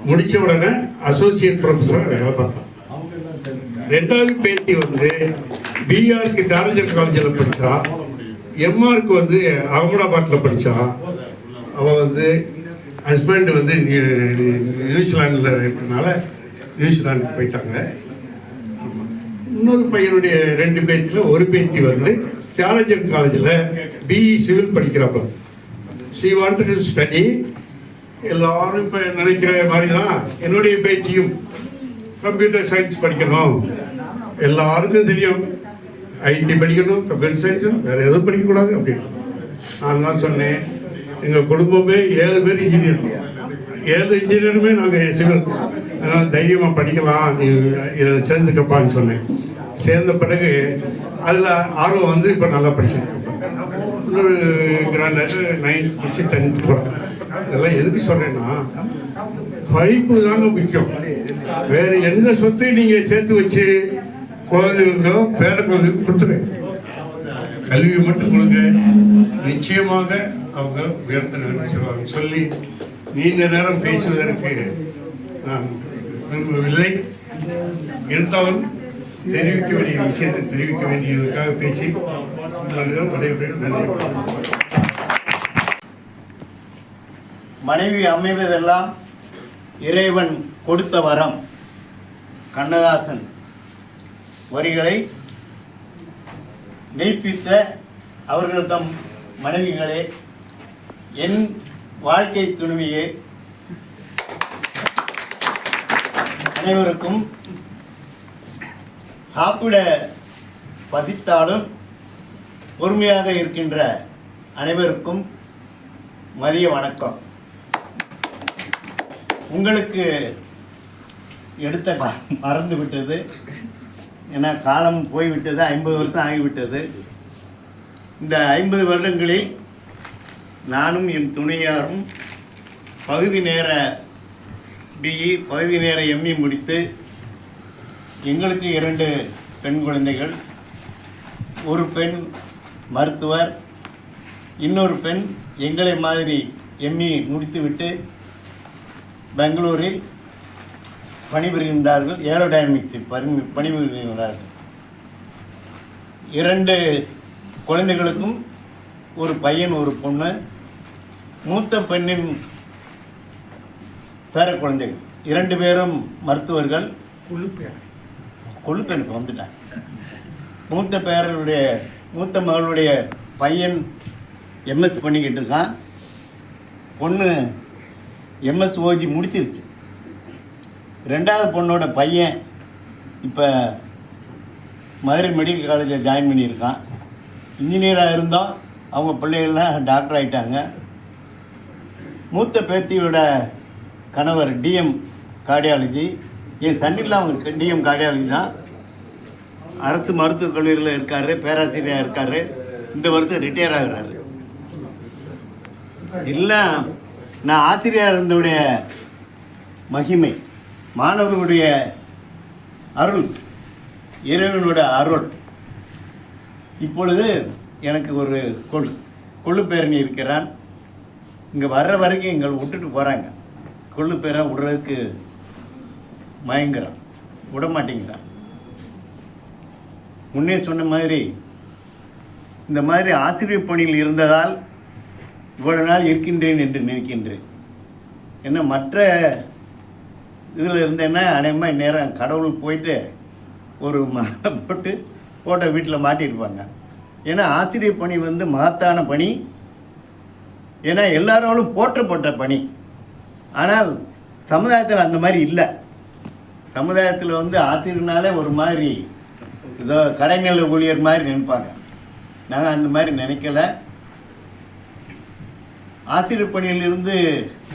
முடித்த உடனே அசோசியேட் ப்ரொஃபஸராக வேலை பார்த்தான். 2வது பேத்தி வந்து பிஆருக்கு தாரஞ்சர் காலேஜில் படித்தா, எம்ஆருக்கு வந்து அகமதாபாத்தில் படித்தா. அவள் வந்து ஹஸ்பண்ட் வந்து நியூசிலாண்டில் இருக்கிறதுனால நியூசிலாண்டுக்கு போயிட்டாங்க. இன்னொரு பையனுடைய 2 பேத்தியில் ஒரு பேத்தி வந்து தியாலஜர் காலேஜில் பிஇ சிவில் படிக்கிறப்ப ஷி வாண்டட் டு ஸ்டடி. எல்லாரும் இப்போ நினைக்கிற மாதிரி தான் என்னுடைய பேத்தியும் கம்ப்யூட்டர் சயின்ஸ் படிக்கணும். எல்லாருக்கும் தெரியும் ஐடி படிக்கணும், கம்ப்யூட்டர் சயின்ஸும், வேறு எதுவும் படிக்கக்கூடாது அப்படின்னு. நான் தான் சொன்னேன், எங்கள் குடும்பமே 7 பேர் இன்ஜினியர், 7 இன்ஜினியருமே நாங்கள் சிவில், அதனால் தைரியமாக படிக்கலாம், நீ இதில் சேர்ந்துக்கப்பான்னு சொன்னேன். சேர்ந்த பிறகு அதில் ஆர்வம் வந்து இப்போ நல்லா படிச்சுருக்கேன். இன்னொரு கிராண்டாக 9th முடிச்சு 10th போகிறேன். இதெல்லாம் எதுக்கு சொல்கிறேன்னா, படிப்பு தாங்க முக்கியம். வேறு எந்த சொத்தையும் நீங்கள் சேர்த்து வச்சு குழந்தைகளுக்கோ பேர குழந்தைகளுக்கு கொடுத்துருங்க, கல்வி மட்டும் கொடுங்க, நிச்சயமாக அவங்க உயர்ந்த நிலைமை செல்வாங்க. சொல்லி நீண்ட நேரம் பேசுவதற்கு நான் விரும்பவில்லை. இருந்தாலும் தெரிவிக்க வேண்டிய விஷயத்தை தெரிவிக்க வேண்டியதற்காக பேசி மனைவி அமைவதெல்லாம் இறைவன் கொடுத்த வரம். கண்ணதாசன் வரிகளை மெய்ப்பித்த அவர்கள் தம் மனைவிகளே, என் வாழ்க்கை துணைவியே, அனைவருக்கும் சாப்பிட பதித்தாலும் பொறுமையாக இருக்கின்ற அனைவருக்கும் மதிய வணக்கம். உங்களுக்கு எடுத்த மறந்து விட்டது, ஏன்னா காலம் போய்விட்டது, 50 வருஷம் ஆகிவிட்டது. இந்த 50 வருடங்களில் நானும் என் துணையாரும் பகுதி நேர பிஇ, பகுதி நேர எம்இ முடித்து எங்களுக்கு 2 பெண் குழந்தைகள், ஒரு பெண் மருத்துவர், இன்னொரு பெண் எங்களை மாதிரி எம்இ முடித்துவிட்டு பெங்களூரில் பணிபுரிகின்றார்கள், ஏரோடைனமிக்ஸில் பணிபுரிகின்றார்கள். 2 குழந்தைகளுக்கும் ஒரு பையன் ஒரு பொண்ணு. மூத்த பெண்ணின் பேர குழந்தைகள் 2 பேரும் மருத்துவர்கள். கொழுப்பேனுக்கு வந்துட்டாங்க. மூத்த மகளுடைய பையன் எம்எஸ் பண்ணிக்கிட்டு இருக்கான். பொண்ணு எம்எஸ்ஓஜி முடிச்சிருச்சு. 2வது பொண்ணோட பையன் இப்போ மதுரை மெடிக்கல் காலேஜில் ஜாயின் பண்ணியிருக்கான். இன்ஜினியராக இருந்தோம், அவங்க பிள்ளைகள்லாம் டாக்டர் ஆகிட்டாங்க. மூத்த பேத்தியோட கணவர் டிஎம் கார்டியாலஜி, என் சன்னில் அவங்க டிஎம் கார்டியாலஜி தான். அரசு மருத்துவக் கல்லூரியில் இருக்கார், பேராசிரியராக இருக்கார். இந்த வருஷம் ரிட்டையர் ஆகிறாரு. இல்லை, நான் ஆசிரியராக இருந்தவுடைய மகிமை, மாணவர்களுடைய அருள், இறைவனோட அருள். இப்பொழுது எனக்கு ஒரு கொள்ளு பேரணி இருக்கிறான். இங்கே வர்ற வரைக்கும் எங்களை விட்டுட்டு போகிறாங்க. கொள்ளு பேரை விடுறதுக்கு மயங்குறான், விட மாட்டேங்கிறான். முன்னே சொன்ன மாதிரி இந்த மாதிரி ஆசிரியர் பணியில் இருந்ததால் இவ்வளவு நாள் இருக்கின்றேன் என்று நினைக்கின்றேன். ஏன்னா மற்ற இதில் இருந்தேன்னா அநேகமாக இந்நேரம் கடவுள் போயிட்டு ஒரு மாலை போட்டு ஃபோட்டோ வீட்டில் மாட்டியிருப்பாங்க. ஏன்னா ஆசிரியர் பணி வந்து மகத்தான பணி. ஏன்னா எல்லாரோடும் போற்றப்பட்ட பணி. ஆனால் சமுதாயத்தில் அந்த மாதிரி இல்லை. சமுதாயத்தில் வந்து ஆசிரியர்னாலே ஒரு மாதிரி ஏதோ கடைநிலை ஊழியர் மாதிரி நினைப்பாங்க. நாங்கள் அந்த மாதிரி நினைக்கல. ஆசிரியர் பணியிலிருந்து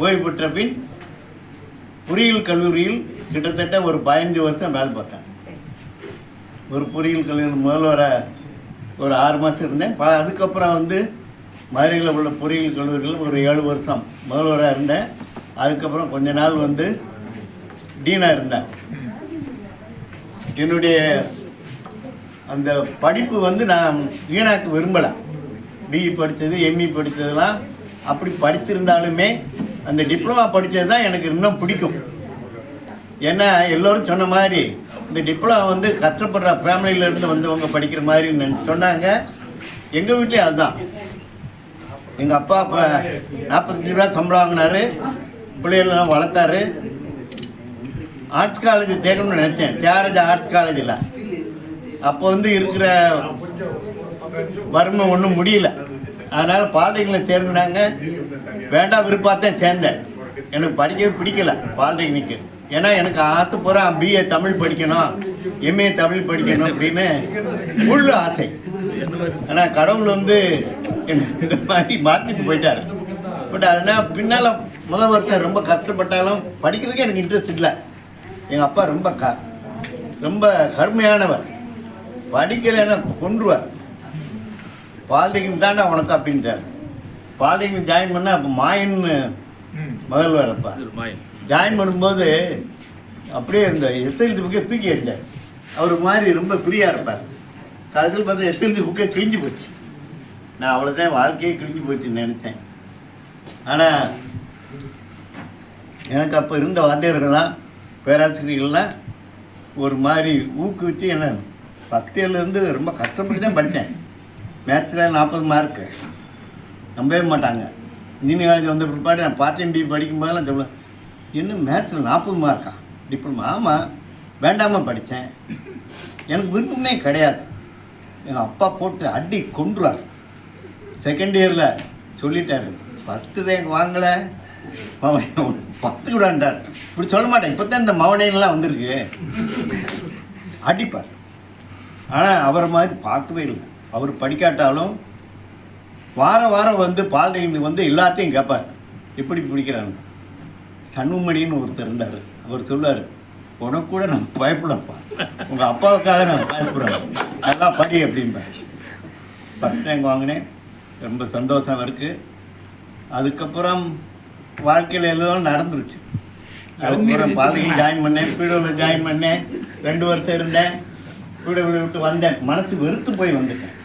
ஓய்வு பெற்ற பின் பொறியியல் கல்லூரியில் கிட்டத்தட்ட ஒரு 15 வருஷம் வேலை பார்த்தேன். ஒரு பொறியியல் கல்லூரியில் முதல்வராக ஒரு 6 மாதம் இருந்தேன். அதுக்கப்புறம் வந்து மதுரையில் உள்ள பொறியியல் கல்லூரியில் ஒரு 7 வருஷம் முதல்வராக இருந்தேன். அதுக்கப்புறம் கொஞ்ச நாள் வந்து டீனாக இருந்தேன். என்னுடைய அந்த படிப்பு வந்து நான் வீணாக்க விரும்பலை. பிஇ படித்தது, எம்இ படித்ததெல்லாம் அப்படி படித்திருந்தாலுமே அந்த டிப்ளமா படித்தது தான் எனக்கு இன்னும் பிடிக்கும். ஏன்னா எல்லோரும் சொன்ன மாதிரி இந்த டிப்ளமா வந்து கஷ்டப்படுற ஃபேமிலியிலேருந்து வந்தவங்க படிக்கிற மாதிரி சொன்னாங்க. எங்கள் வீட்லேயும் அதுதான். எங்கள் அப்பா அப்போ 45 ரூபா சம்பளம் வாங்கினார், பிள்ளைகளெல்லாம் வளர்த்தாரு. ஆர்ட்ஸ் காலேஜ் தேக்கணும்னு நினச்சேன், தியாகராஜா ஆர்ட்ஸ் காலேஜில். அப்போ வந்து இருக்கிற வறுமை ஒன்றும் முடியல. அதனால் பாலிடெக்னிக்கில் சேர்ந்தாங்க. வேண்டாம் விருப்பத்தான் சேர்ந்தேன். எனக்கு படிக்கவே பிடிக்கல பாலிடெக்னிக்கு. ஏன்னா எனக்கு ஆசை பூரா பிஏ தமிழ் படிக்கணும், எம்ஏ தமிழ் படிக்கணும் அப்படின்னு உள்ள ஆசை. ஆனால் கடவுள் வந்து இந்த மாதிரி மாற்றிட்டு போயிட்டார். பட் அதனால் பின்னால் முதல் வருஷம் ரொம்ப கஷ்டப்பட்டாலும் படிக்கிறதுக்கு எனக்கு இன்ட்ரெஸ்ட் இல்லை. எங்கள் அப்பா ரொம்ப கருமையானவர். படிக்கலைன்னா கொன்றுவார். பாலிடெக்னிக் தாண்டா உனக்கு அப்படின்ட்டார். பாலிடெக்னிக் ஜாயின் பண்ணால் அப்போ மாயன்னு முதல்வர். அப்பா ஜாயின் பண்ணும்போது அப்படியே இந்த எஸ்எல்சி புக்கை தூக்கி வச்சார். அவர் மாதிரி ரொம்ப ஃப்ரீயாக இருப்பார். கடைசியில் பார்த்தா எஸ்எல்சி புக்கை கிழிஞ்சு போச்சு. நான் அவ்வளோதான், வாழ்க்கையே கிழிஞ்சு போச்சுன்னு நினச்சேன். ஆனால் எனக்கு அப்போ இருந்த வாத்தியர்கள்லாம் பேராசிரியர்கள்லாம் ஒரு மாதிரி ஊக்குவிச்சு என்ன 10 ரொம்ப கஷ்டப்பட்டு தான் படித்தேன். மேத்ஸில் 40 மார்க்கு நம்பவே மாட்டாங்க. இன்ஜினியரிங் காலேஜ் வந்த பிற்பாடு நான் பார்ட் டைம் பிஇ படிக்கும்போதெல்லாம் சொல்லுவேன், இன்னும் மேத்ஸில் 40 மார்க்கா டிப்ளமா? ஆமாம், வேண்டாமல் படித்தேன். எனக்கு விருப்பமே கிடையாது. எங்கள் அப்பா போட்டு அடி கொன்றுவார். செகண்ட் இயரில் சொல்லிட்டாரு, 10 ரேங்க் வாங்கலை மவன் 10 விடாண்டார். இப்படி சொல்ல மாட்டேன், இப்போ தான் இந்த மவனையெல்லாம் வந்திருக்கு. அடிப்பார். ஆனால் அவரை மாதிரி பார்க்கவே இல்லை. அவர் படிக்காட்டாலும் வாரம் வந்து பாலிடெக்னிக் வந்து எல்லாத்தையும் கேட்பார், எப்படி பிடிக்கிறாங்க. சண்முகமணின்னு ஒருத்தர் இருந்தார். அவர் சொல்லுவார், உனக்கு கூட நான் பயப்படப்பா, உங்கள் அப்பாவுக்காக நான் பயப்படுறேன், நல்லா படி அப்படின்பேன். 10 ரேங்க் வாங்கினேன், ரொம்ப சந்தோஷம் இருக்குது. அதுக்கப்புறம் வாழ்க்கையில் எல்லாம் நடந்துருச்சு. அதுக்கப்புறம் பாலிடெக்னிக் ஜாயின் பண்ணேன், பீடோவில் ஜாயின் பண்ணேன், 2 வருஷம் இருந்தேன். பீடோவில் விட்டு வந்தேன், மனசு வெறுத்து போய் வந்துட்டேன்.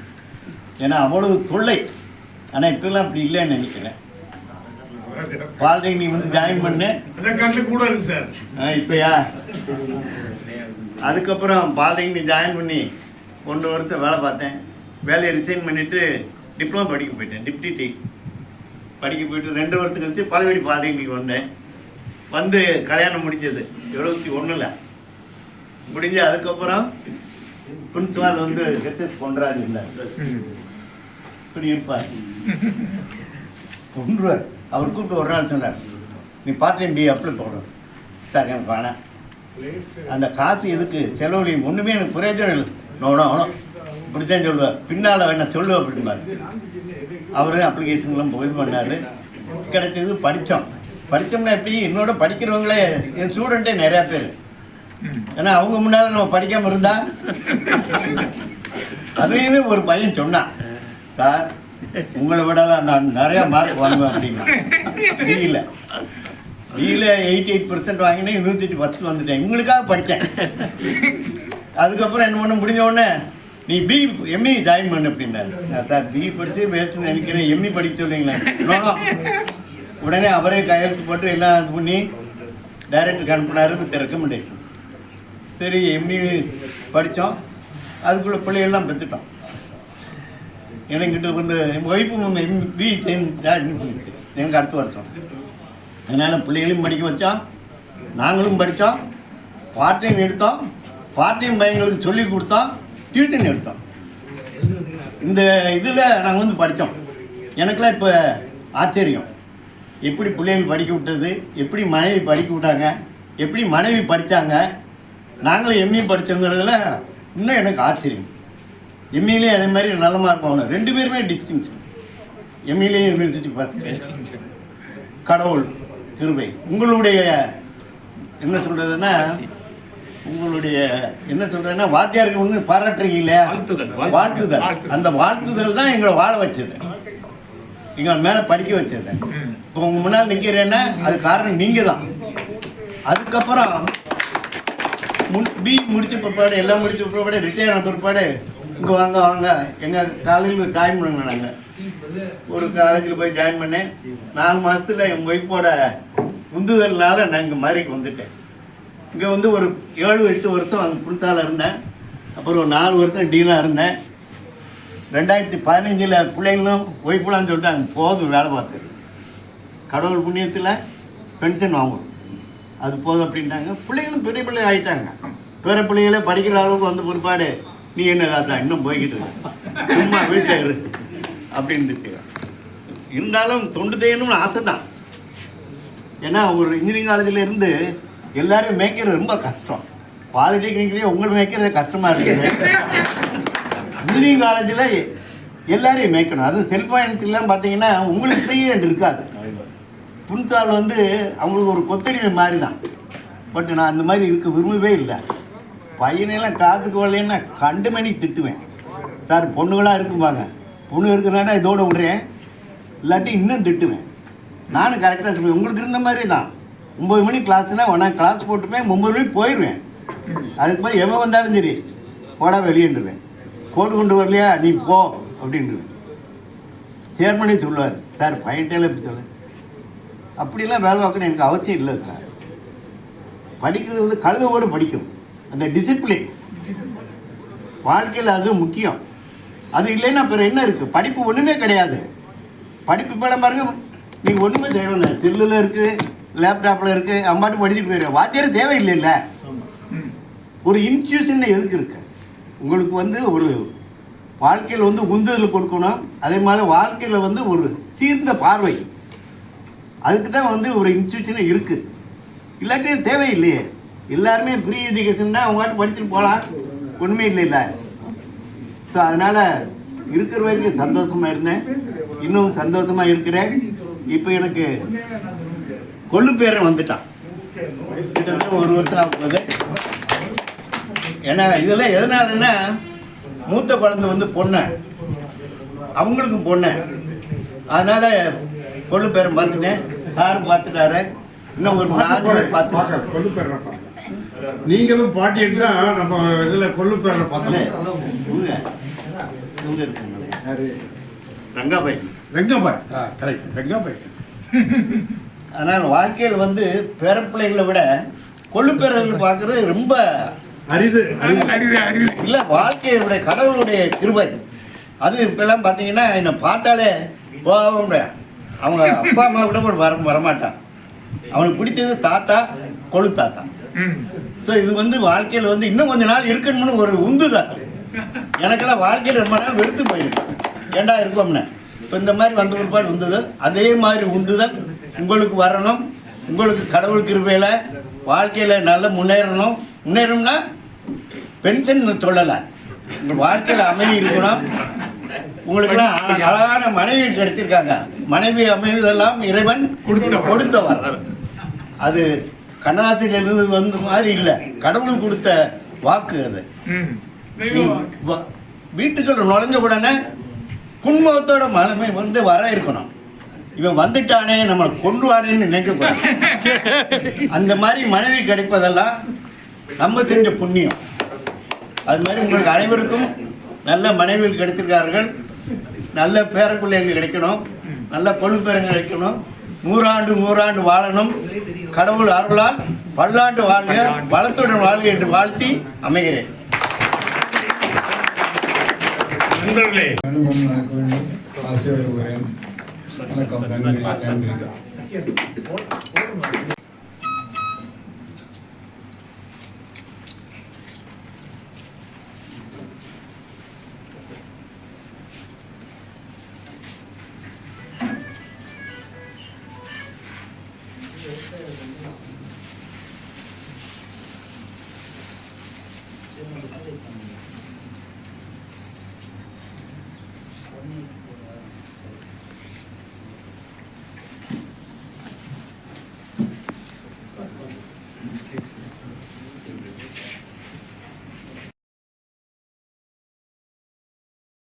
ஏன்னா அவ்வளவு தொல்லை. ஆனால் இப்போல்லாம் அப்படி இல்லைன்னு நினைக்கிறேன். பாலிடெக்னிக் வந்து ஜாயின் பண்ணேன் கூட இருக்கு சார் இப்போயா. அதுக்கப்புறம் பாலிடெக்னிக் ஜாயின் பண்ணி 1 வருஷம் வேலை பார்த்தேன். வேலையை ரிசைன் பண்ணிவிட்டு டிப்ளமோ படிக்க போயிட்டேன். டிப்டி படிக்க போயிட்டு 2 வருஷம் கழிச்சு பால்வாடி பாலிடெக்னிக் வந்தேன். வந்து கல்யாணம் முடிஞ்சது 71 முடிஞ்சு. அதுக்கப்புறம் பிரின்சிபால் வந்து ஹெச்எஸ் பொன்ராஜ் இல்லை, இப்படி இருப்பார், கொன்றுவார். அவர் கூப்பிட்டு ஒரு நாள் சொன்னார், நீ பார்ட் டைம் பிஏ அப்ளை போடுறோம். சார் எனக்கு வேணாம், அந்த காசு எதுக்கு செலவுலையும் ஒன்றுமே எனக்கு பிரயோஜனம் இல்லை, நோனோ இப்படித்தான் சொல்லுவார். பின்னால் வேணா சொல்லுவேன் அப்படின்பார். அவரு அப்ளிகேஷன்லாம் இது பண்ணார். கிடைச்சது படித்தோம்னா எப்படி என்னோட படிக்கிறவங்களே என் ஸ்டூடெண்ட்டே நிறையா பேர். ஏன்னா அவங்க முன்னால் நம்ம படிக்காமல் இருந்தா. அதுலேயுமே ஒரு பையன் சொன்னான், சார் உங்களை விட நான் நிறையா மார்க் வாங்குவேன் அப்படின்னா. பிஇல 88% வாங்கினேன், 108 வந்துட்டேன். இவங்களுக்காக படித்தேன். அதுக்கப்புறம் என்ன பண்ண முடிஞ்ச உடனே நீ எம்இ ஜாயின் பண்ணு அப்படின்னாரு. சார் பிஇ படித்து வேஸ்ட்டுன்னு நினைக்கிறேன், எம்இ படிக்க சொல்லுங்களேன். உடனே அவரே கையெழுத்து போட்டு எல்லாம் இது பண்ணி டைரக்டருக்கு அனுப்பினாரு வித் ரெக்கமெண்டேஷன். சரி எம்இ படித்தோம். அதுக்குள்ளே பிள்ளைகள்லாம் பெற்றுட்டோம். எனக்கிட்ட வந்து ஒய்ஃபும் எம்பி எனக்கு அடுத்த வருஷம். அதனால் பிள்ளைகளையும் படிக்க வச்சோம், நாங்களும் படித்தோம், பார்ட் டைம் எடுத்தோம், பார்ட் டைம் பையங்களுக்கு சொல்லி கொடுத்தோம், டியூஷன் எடுத்தோம். இந்த இதில் நாங்கள் வந்து படித்தோம். எனக்கெல்லாம் இப்போ ஆச்சரியம், எப்படி பிள்ளைகள் படிக்க விட்டது, எப்படி மனைவி படிக்க விட்டாங்க, எப்படி மனைவி படித்தாங்க, நாங்களும் எம்இ படித்தோங்கிறதுல இன்னும் எனக்கு ஆச்சரியம். எம்இலேயே அதே மாதிரி நல்ல மார்க் வாங்கணும். 2 பேருமே டிஸ்டிங்ஷன். எம்இலேயும் university first. கடவுள் கிருபை. உங்களுடைய என்ன சொல்கிறதுன்னா வாத்தியாருக்கு ஒன்று பாராட்டுறீங்க இல்லையா, வாழ்த்துதல். அந்த வாழ்த்துதல் தான் எங்களை வாழ வச்சது, எங்களை மேலே படிக்க வச்சது. இப்போ உங்கள் முன்னால் நிற்கிறேன்னா அது காரணம் நீங்கள் தான். அதுக்கப்புறம் பிஇ முடிச்ச பிற்பாடு, எல்லாம் முடிச்ச பிற்பாடு, ரிட்டையர் ஆன பிற்பாடு இங்கே வாங்க எங்கள் காலேஜில் ஜாயின் பண்ணுங்க. நாங்கள் ஒரு காலேஜில் போய் ஜாயின் பண்ணேன். 4 மாதத்தில் என் ஒய்ஃபோட உந்துதல்னால நான் இங்கே மாதிரிக்கு வந்துட்டேன். இங்கே வந்து ஒரு 7-8 வருஷம் அந்த புரிசால இருந்தேன். அப்புறம் ஒரு 4 வருஷம் டீனாக இருந்தேன். 2015 பிள்ளைங்களும் ஒய்ஃபுலான்னு சொல்லிட்டாங்க, போதும் வேலை பார்த்து, கடவுள் புண்ணியத்தில் பென்ஷன் வாங்கும், அது போதும் அப்படின்ட்டாங்க. பிள்ளைகளும் பெரிய பிள்ளை ஆகிட்டாங்க. பேர பிள்ளைகளே படிக்கிற அளவுக்கு வந்து பிற்பாடு நீ என்ன தாத்தா இன்னும் போய்கிட்டு இருக்கு, சும்மா வீட்டில் இரு அப்படின்ட்டு. இருந்தாலும் தொண்டு செய்யணும்னு ஆசை தான். ஏன்னா ஒரு இன்ஜினியரிங் காலேஜில் இருந்து எல்லாரும் மேய்க்கிறது ரொம்ப கஷ்டம். பாலிடெக்னிக்லேயே உங்களை மேய்க்கிறது கஷ்டமாக இருக்குது. இன்ஜினியரிங் காலேஜில் எல்லாரையும் மேய்க்கணும். அதுவும் செல்ஃபைனான்ஸ்லாம் பார்த்தீங்கன்னா உங்களுக்கு ஃப்ரீ இருக்காது. புன்சால் வந்து அவங்களுக்கு ஒரு கொத்தடிமை மாதிரி தான். பட் நான் அந்த மாதிரி இருக்க விரும்பவே இல்லை. பையனெல்லாம் காத்துக்கு வரலன்னா கண்டு மணி திட்டுவேன். சார் பொண்ணுகளாக இருக்குப்பாங்க, பொண்ணு இருக்கிறனால இதோட விடுறேன், இல்லாட்டி இன்னும் திட்டுவேன். நானும் கரெக்டாக சொல்லுவேன். உங்களுக்கு இருந்த மாதிரி தான். 9 மணி கிளாஸ்னால் நான் கிளாஸ் போட்டுப்பேன், 9 மணிக்கு போயிடுவேன். அதுக்கு மாதிரி எவன் வந்தாலும் சரி போடா வெளியேண்டுருவேன். கோட்டு கொண்டு வரலையா நீ போ அப்படின்ட்டுருவேன். சேர்மனே சொல்லுவார், சார் பையன்ட்டேல இப்படி சொல்ல, அப்படிலாம் வேலை பார்க்கணும் எனக்கு அவசியம் இல்லை சார். படிக்கிறது வந்து கழுதோடு படிக்கும். அந்த டிசிப்ளின் வாழ்க்கையில் அது முக்கியம். அது இல்லைன்னா அப்புறம் என்ன இருக்குது? படிப்பு ஒன்றுமே கிடையாது. படிப்பு இப்போ பாருங்கள், நீங்கள் ஒன்றுமே செய்யணும், செல்லில் இருக்குது, லேப்டாப்பில் இருக்குது, அம்மாட்டு படிச்சுட்டு போயிடுவேன். வாத்தியார் தேவையில்லைல்ல. ஒரு இன்ஸ்டியூஷன் எதுக்கு இருக்கு? உங்களுக்கு வந்து ஒரு வாழ்க்கையில் வந்து உந்துதல் கொடுக்கணும். அதே மாதிரி வாழ்க்கையில் வந்து ஒரு சீர்ந்த பார்வை, அதுக்கு தான் வந்து ஒரு இன்ஸ்டியூஷனே இருக்குது. இல்லாட்டி தேவையில்லையே. எல்லாருமே ஃப்ரீ எஜுகேஷன் தான், அவங்க வாட்டி படிச்சுட்டு போகலாம், ஒன்றுமே இல்லை. ஸோ அதனால் இருக்கிற வரைக்கும் சந்தோஷமாக இருந்தேன், இன்னும் சந்தோஷமாக இருக்கிறேன். இப்போ எனக்கு கொள்ளு பேரன் வந்துட்டான், கிட்டத்தட்ட 1 வருஷம் ஆகுது. ஏன்னா இதெல்லாம் எதனாலன்னா, மூத்த குழந்தை வந்து பொண்ணு, அவங்களுக்கும் பொண்ணு, அதனால் கொள்ளு பேரன் பார்த்துட்டேன். சார் பார்த்துட்டாரு, இன்னும் ஒரு 4 பேர் பார்த்து கொள்ளு பேரை பார்க்க நீங்களும் பாட்டிட்டு தான் நம்ம இதில் கொள்ளு பேரை பார்த்தோம். இவங்க இருக்காங்க, ரங்காபாய். ரெங்காபாய், கரெக்ட், ரெங்காபாய். அதனால் வாழ்க்கையில் வந்து பேரப்பிள்ளைகளை விட கொள்ளு பேரர்கள் பார்க்குறது ரொம்ப அரிது. இல்லை, வாழ்க்கையுடைய கடவுளுடைய கிருபை அது. இப்பெல்லாம் பார்த்தீங்கன்னா என்னை பார்த்தாலே போக, அவங்க அப்பா அம்மா விட வரமாட்டான். அவனுக்கு பிடிச்சது தாத்தா, கொழு தாத்தா. ஸோ இது வந்து வாழ்க்கையில் வந்து இன்னும் கொஞ்ச நாள் இருக்கணும்னு ஒரு உந்துதான். எனக்கெல்லாம் வாழ்க்கையில் ரொம்ப நாள் வெறுத்து போயிருக்கு, ஏண்டா இருக்கோம்னு. இப்போ இந்த மாதிரி வந்த பிற்பாடு உந்துதல், அதே மாதிரி உந்துதல் உங்களுக்கு வரணும். உங்களுக்கு கடவுள் கிருபையில் வாழ்க்கையில் நல்லா முன்னேறணும்னா பென்ஷன் சொல்லலை, உங்கள் வாழ்க்கையில் அமைதி இருக்கணும். உங்களுக்கெல்லாம் அழகான மனைவி கிடைத்திருக்காங்க. மனைவி அமைவதெல்லாம் இறைவன் கொடுத்தவர். அது கண்ணாசிலிருந்து வந்த மாதிரி இல்லை, கடவுள் கொடுத்த வாக்கு அது. வீட்டுக்குள்ள நுழைஞ்ச உடனே புன்முகத்தோட மனமே வந்து வர இருக்கணும். இவன் வந்துட்டானே நம்மளை கொண்டுவானேன்னு நினைக்கக்கூடாது. அந்த மாதிரி மனைவி கிடைப்பதெல்லாம் நம்ம செஞ்ச புண்ணியம். அது மாதிரி உங்களுக்கு அனைவருக்கும் நல்ல மனைவிகள் கிடைத்திருக்கார்கள். நல்ல பேரப்பிள்ளைகள் கிடைக்கணும், நல்ல கொழு பேரங்க கிடைக்கணும். 100 ஆண்டு வாழணும். கடவுள் அருளால் பல்லாண்டு வாழ்க, வளத்துடன் வாழ்க என்று வாழ்த்தி அமைகிறேன். நண்பர்களே, ஆசீர்வாதம். வணக்கம். நன்றி.